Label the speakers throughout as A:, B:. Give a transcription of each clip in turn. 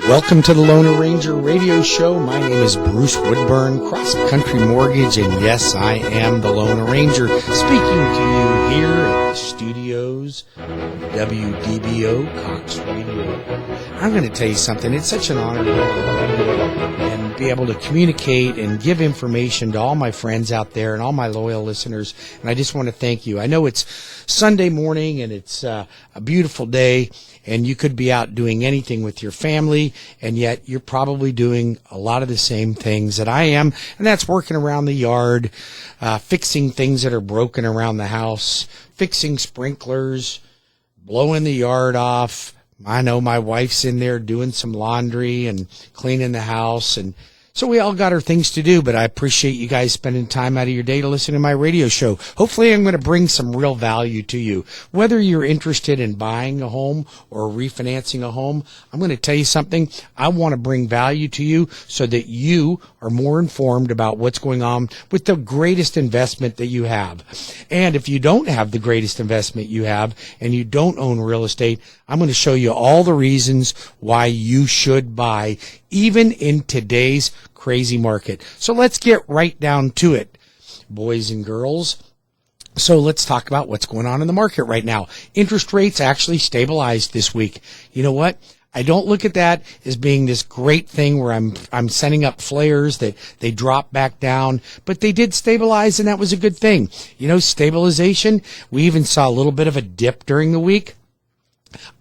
A: Welcome to the Lone Ranger Radio Show. My name is Bruce Woodburn, CrossCountry Mortgage, and yes, I am the Lone Ranger, speaking to you here at the studios, WDBO, Cox Radio. I'm going to tell you something. It's such an honor to and be able to communicate and give information to all my friends out there and all my loyal listeners, and I just want to thank you. I know it's Sunday morning, and it's a beautiful day, and you could be out doing anything with your family, and yet you're probably doing a lot of the same things that I am, and that's working around the yard, fixing things that are broken around the house, fixing sprinklers, blowing the yard off. I know my wife's in there doing some laundry and cleaning the house, and so we all got our things to do, but I appreciate you guys spending time out of your day to listen to my radio show. Hopefully I'm going to bring some real value to you. Whether you're interested in buying a home or refinancing a home, I'm going to tell you something. I want to bring value to you so that you are more informed about what's going on with the greatest investment that you have. And if you don't have the greatest investment you have and you don't own real estate, I'm going to show you all the reasons why you should buy, even in today's crazy market. So let's get right down to it, boys and girls. So let's talk about what's going on in the market right now. Interest rates actually stabilized this week. You know what? I don't look at that as being this great thing where I'm sending up flares that they drop back down, but they did stabilize, and that was a good thing. You know, stabilization, we even saw a little bit of a dip during the week.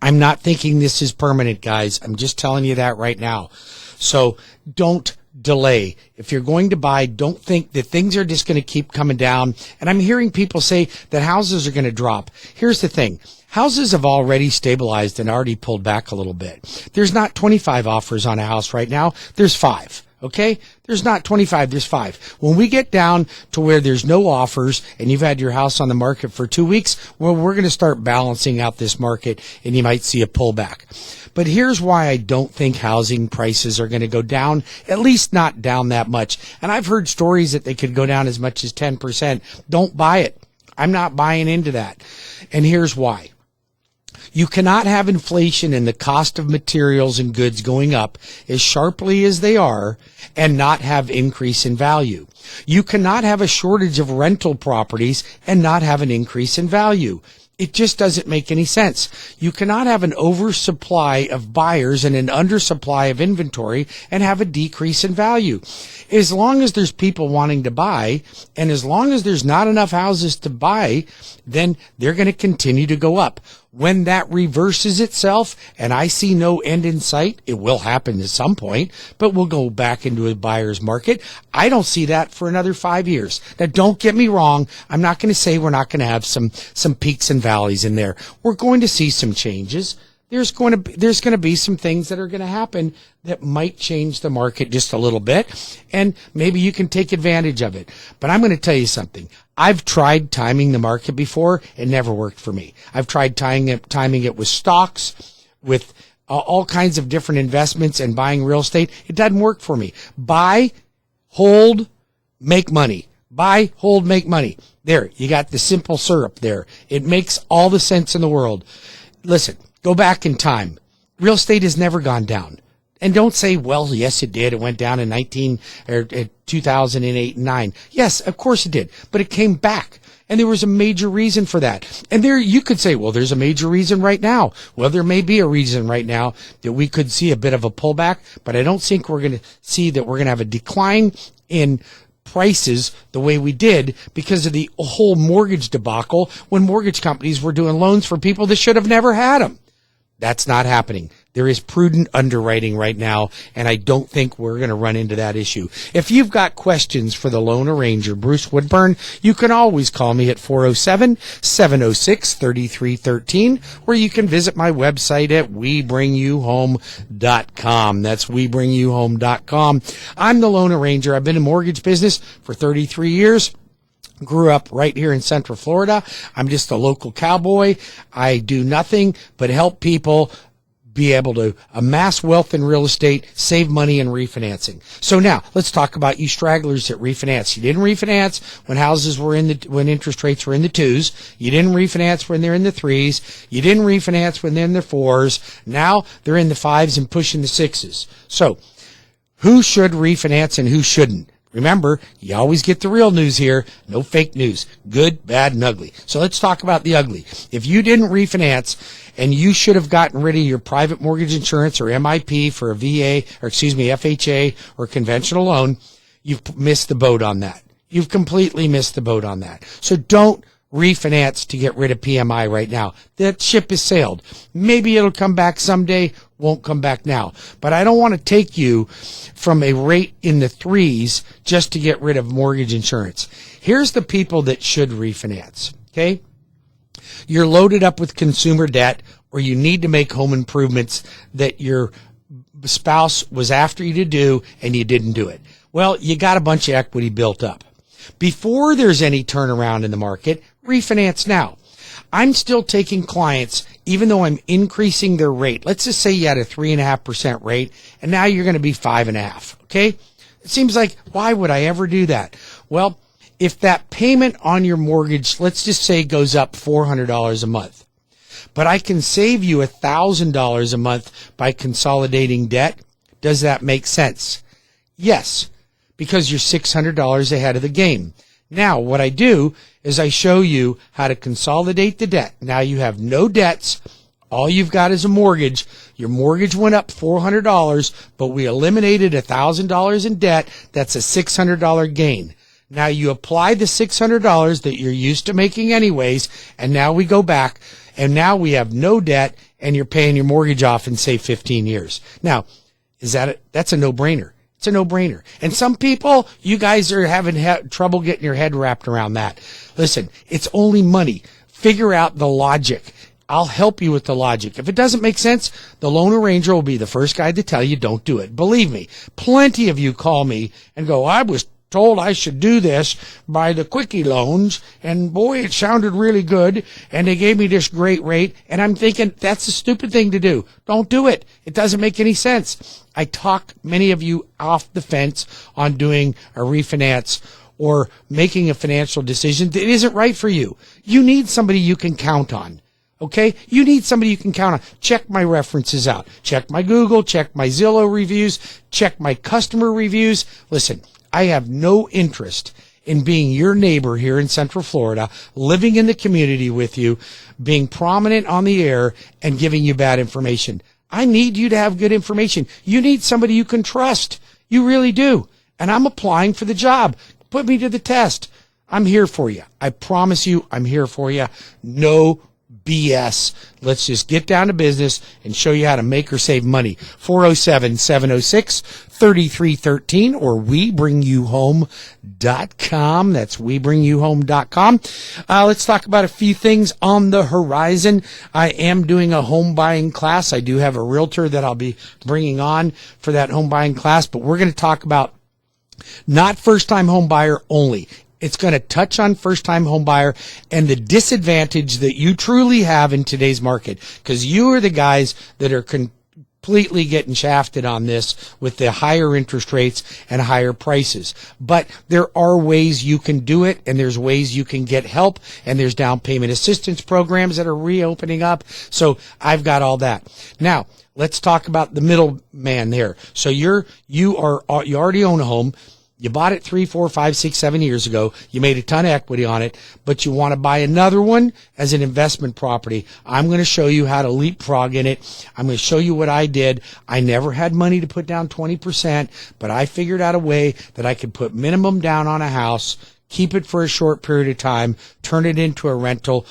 A: I'm not thinking this is permanent, guys. I'm just telling you that right now. So don't delay. If you're going to buy, don't think that things are just going to keep coming down. And I'm hearing people say that houses are going to drop. Here's the thing. Houses have already stabilized and already pulled back a little bit. There's not 25 offers on a house right now. There's 5. Okay? There's not 25, there's 5. When we get down to where there's no offers and you've had your house on the market for 2 weeks, well, we're going to start balancing out this market and you might see a pullback. But here's why I don't think housing prices are going to go down, at least not down that much. And I've heard stories that they could go down as much as 10%. Don't buy it. I'm not buying into that. And here's why. You cannot have inflation and the cost of materials and goods going up as sharply as they are and not have increase in value. You cannot have a shortage of rental properties and not have an increase in value. It just doesn't make any sense. You cannot have an oversupply of buyers and an undersupply of inventory and have a decrease in value. As long as there's people wanting to buy, and as long as there's not enough houses to buy, then they're going to continue to go up. When that reverses itself, and I see no end in sight, it will happen at some point, but we'll go back into a buyer's market. I don't see that for another 5 years. Now, don't get me wrong. I'm not going to say we're not going to have some peaks and valleys in there. We're going to see some changes. There's going to be some things that are going to happen that might change the market just a little bit, and maybe you can take advantage of it. But I'm going to tell you something. I've tried timing the market before. It never worked for me. I've tried timing it with stocks, with all kinds of different investments and buying real estate. It doesn't work for me. Buy, hold, make money. Buy, hold, make money. There, you got the simple syrup there. It makes all the sense in the world. Listen, go back in time. Real estate has never gone down. And don't say, well, yes, it did. It went down in 2008 and 9. Yes, of course it did. But it came back. And there was a major reason for that. And there you could say, well, there's a major reason right now. Well, there may be a reason right now that we could see a bit of a pullback, but I don't think we're going to see that we're going to have a decline in prices the way we did because of the whole mortgage debacle when mortgage companies were doing loans for people that should have never had them. That's not happening. There is prudent underwriting right now, and I don't think we're going to run into that issue. If you've got questions for the Lone Ranger, Bruce Woodburn, you can always call me at 407-706-3313, or you can visit my website at WeBringYouHome.com. That's WeBringYouHome.com. I'm the Lone Ranger. I've been in mortgage business for 33 years. Grew up right here in Central Florida. I'm just a local cowboy. I do nothing but help people be able to amass wealth in real estate, save money in refinancing. So now let's talk about you stragglers that refinance. You didn't refinance when houses were when interest rates were in the 2s. You didn't refinance when they're in the 3s. You didn't refinance when they're in the 4s. Now they're in the 5s and pushing the 6s. So who should refinance and who shouldn't? Remember, you always get the real news here. No fake news. Good, bad, and ugly. So let's talk about the ugly. If you didn't refinance and you should have gotten rid of your private mortgage insurance or MIP for a FHA or conventional loan, you've missed the boat on that. You've completely missed the boat on that. So don't refinance to get rid of PMI right now. That ship has sailed. Maybe it'll come back someday, won't come back now. But I don't want to take you from a rate in the 3s just to get rid of mortgage insurance. Here's the people that should refinance, okay? You're loaded up with consumer debt, or you need to make home improvements that your spouse was after you to do and you didn't do it. Well, you got a bunch of equity built up. Before there's any turnaround in the market, refinance now. I'm still taking clients, even though I'm increasing their rate. Let's just say you had a 3.5% rate, and now you're going to be 5.5%. Okay? It seems like, why would I ever do that? Well, if that payment on your mortgage, let's just say, goes up $400 a month, but I can save you $1,000 a month by consolidating debt, does that make sense? Yes, because you're $600 ahead of the game. Now, what I do is I show you how to consolidate the debt. Now you have no debts. All you've got is a mortgage. Your mortgage went up $400, but we eliminated $1,000 in debt. That's a $600 gain. Now you apply the $600 that you're used to making anyways, and now we go back, and now we have no debt, and you're paying your mortgage off in, say, 15 years. Now, that's a no-brainer. It's a no-brainer. And some people, you guys are having trouble getting your head wrapped around that. Listen, it's only money. Figure out the logic. I'll help you with the logic. If it doesn't make sense, the Lone Ranger will be the first guy to tell you don't do it. Believe me, plenty of you call me and go, I was told I should do this by the quickie loans, and boy, it sounded really good, and they gave me this great rate, and I'm thinking, that's a stupid thing to do. Don't do it. It doesn't make any sense. I talk many of you off the fence on doing a refinance or making a financial decision that isn't right for you. You need somebody you can count on. Okay? You need somebody you can count on. Check my references out. Check my Google, check my Zillow reviews, check my customer reviews. Listen, I have no interest in being your neighbor here in Central Florida, living in the community with you, being prominent on the air, and giving you bad information. I need you to have good information. You need somebody you can trust. You really do. And I'm applying for the job. Put me to the test. I'm here for you. I promise you I'm here for you. No BS. Let's just get down to business and show you how to make or save money. 407-706-3313 or WeBringYouHome.com. That's WeBringYouHome.com. Let's talk about a few things on the horizon. I am doing a home buying class. I do have a realtor that I'll be bringing on for that home buying class, but we're going to talk about not first-time home buyer only. It's going to touch on first-time home buyer and the disadvantage that you truly have in today's market, because you are the guys that are completely getting shafted on this with the higher interest rates and higher prices. But there are ways you can do it, and there's ways you can get help, and there's down payment assistance programs that are reopening up. So I've got all that. Now, let's talk about the middleman there. So you already own a home. You bought it 3, 4, 5, 6, 7 years ago. You made a ton of equity on it, but you want to buy another one as an investment property. I'm going to show you how to leapfrog in it. I'm going to show you what I did. I never had money to put down 20%, but I figured out a way that I could put minimum down on a house, keep it for a short period of time, turn it into a rental,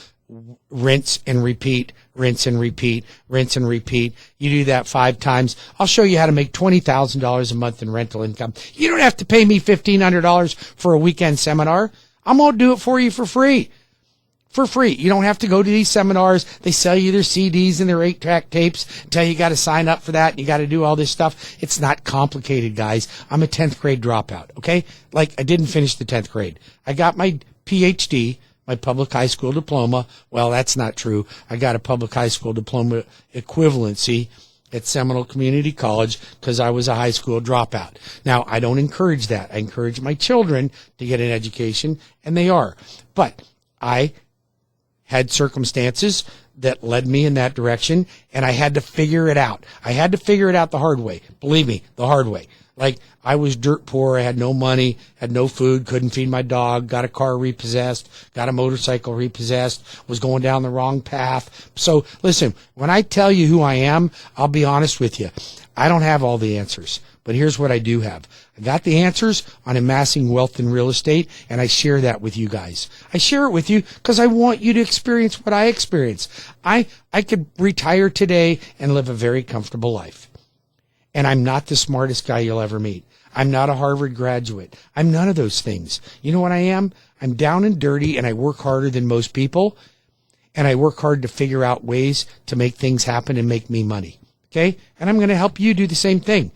A: rinse and repeat, rinse and repeat, rinse and repeat. You do that 5 times. I'll show you how to make $20,000 a month in rental income. You don't have to pay me $1,500 for a weekend seminar. I'm going to do it for you for free. For free. You don't have to go to these seminars. They sell you their CDs and their 8-track tapes. Tell you got to sign up for that and you got to do all this stuff. It's not complicated, guys. I'm a 10th grade dropout, okay? Like, I didn't finish the 10th grade. I got my PhD, my public high school diploma. Well, that's not true. I got a public high school diploma equivalency at Seminole Community College because I was a high school dropout. Now, I don't encourage that. I encourage my children to get an education, and they are. But I had circumstances that led me in that direction, and I had to figure it out. I had to figure it out the hard way. Believe me, the hard way. Like, I was dirt poor, I had no money, had no food, couldn't feed my dog, got a car repossessed, got a motorcycle repossessed, was going down the wrong path. So, listen, when I tell you who I am, I'll be honest with you. I don't have all the answers, but here's what I do have. I got the answers on amassing wealth in real estate, and I share that with you guys. I share it with you because I want you to experience what I experience. I could retire today and live a very comfortable life. And I'm not the smartest guy you'll ever meet. I'm not a Harvard graduate. I'm none of those things. You know what I am? I'm down and dirty, and I work harder than most people, and I work hard to figure out ways to make things happen and make me money. Okay? And I'm going to help you do the same thing.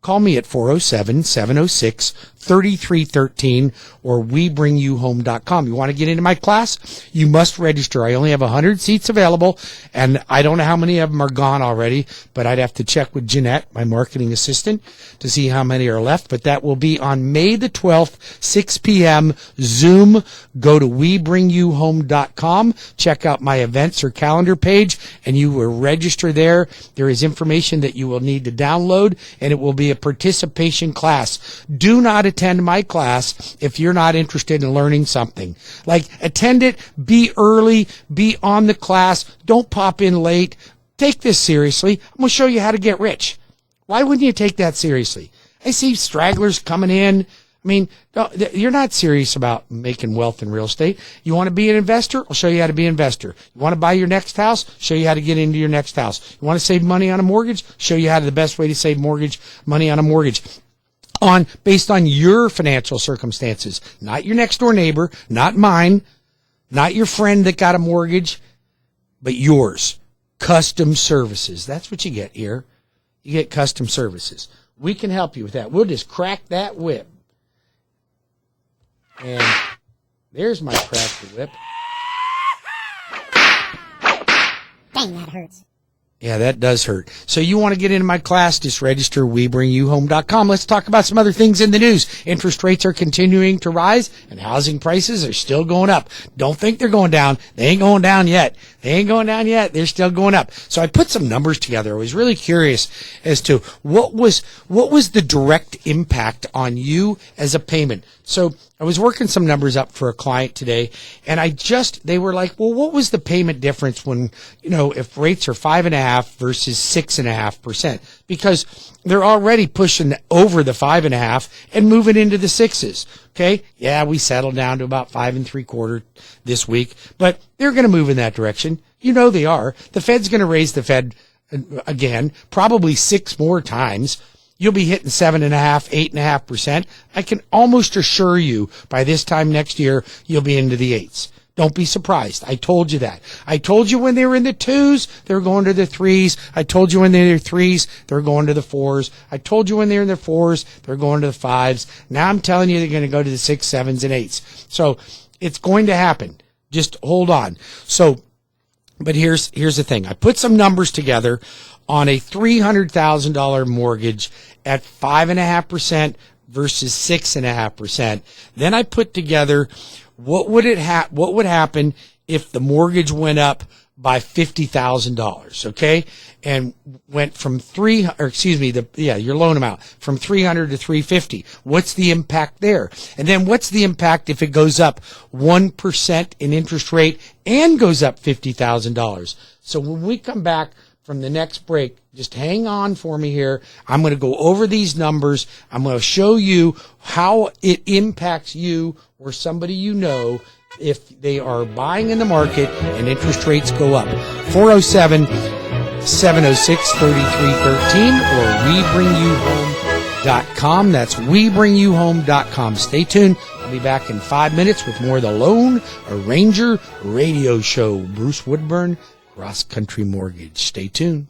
A: Call me at 407-706-3313 or WeBringYouHome.com. You want to get into my class? You must register. I only have 100 seats available, and I don't know how many of them are gone already, but I'd have to check with Jeanette, my marketing assistant, to see how many are left. But that will be on May the 12th, 6 p.m. Zoom. Go to WeBringYouHome.com. Check out my events or calendar page, and you will register there. There is information that you will need to download, and it will be a participation class. Do not attend my class if you're not interested in learning something. Like, attend it, be early, be on the class, don't pop in late. Take this seriously. I'm going to show you how to get rich. Why wouldn't you take that seriously? I see stragglers coming in. I mean, you're not serious about making wealth in real estate. You want to be an investor? I'll show you how to be an investor. You want to buy your next house? Show you how to get into your next house. You want to save money on a mortgage? Show you how to the best way to save money on a mortgage. Based on your financial circumstances, not your next door neighbor, not mine, not your friend that got a mortgage, but yours. Custom services. That's what you get here. You get custom services. We can help you with that. We'll just crack that whip. And there's my crack the whip.
B: Dang, that hurts.
A: Yeah, that does hurt. So you want to get into my class, just register WeBringYouHome.com. Let's talk about some other things in the news. Interest rates are continuing to rise, and housing prices are still going up. Don't think they're going down. They ain't going down yet. They're still going up. So I put some numbers together. I was really curious as to what was the direct impact on you as a payment. So I was working some numbers up for a client today, and they were like, well, what was the payment difference when, if rates are 5.5% versus 6.5%? Because they're already pushing over the 5.5% and moving into the 6s. Okay. Yeah, we settled down to about 5 3/4 this week, but they're going to move in that direction. They are. The Fed's going to raise the Fed again, probably 6 more times. You'll be hitting 7.5%, 8.5%. I can almost assure you by this time next year, you'll be into the 8s. Don't be surprised. I told you that. I told you when they were in the 2s, they were going to the 3s. I told you when they were 3s, they're going to the 4s. I told you when they're in the 4s, they're going to the 5s. Now I'm telling you they're going to go to the 6s, 7s, and 8s. So it's going to happen. Just hold on. But here's the thing. I put some numbers together on a $300,000 mortgage at 5.5% versus 6.5%. Then I put together what would happen if the mortgage went up by $50,000, okay? And went from your loan amount from $300 to $350. What's the impact there? And then what's the impact if it goes up 1% in interest rate and goes up $50,000? So when we come back from the next break, just hang on for me here. I'm going to go over these numbers. I'm going to show you how it impacts you or somebody if they are buying in the market and interest rates go up. 407-706-3313 or WeBringYouHome.com. That's WeBringYouHome.com. Stay tuned. I'll be back in 5 minutes with more of the Lone Ranger Radio Show. Bruce Woodburn, CrossCountry Mortgage. Stay tuned.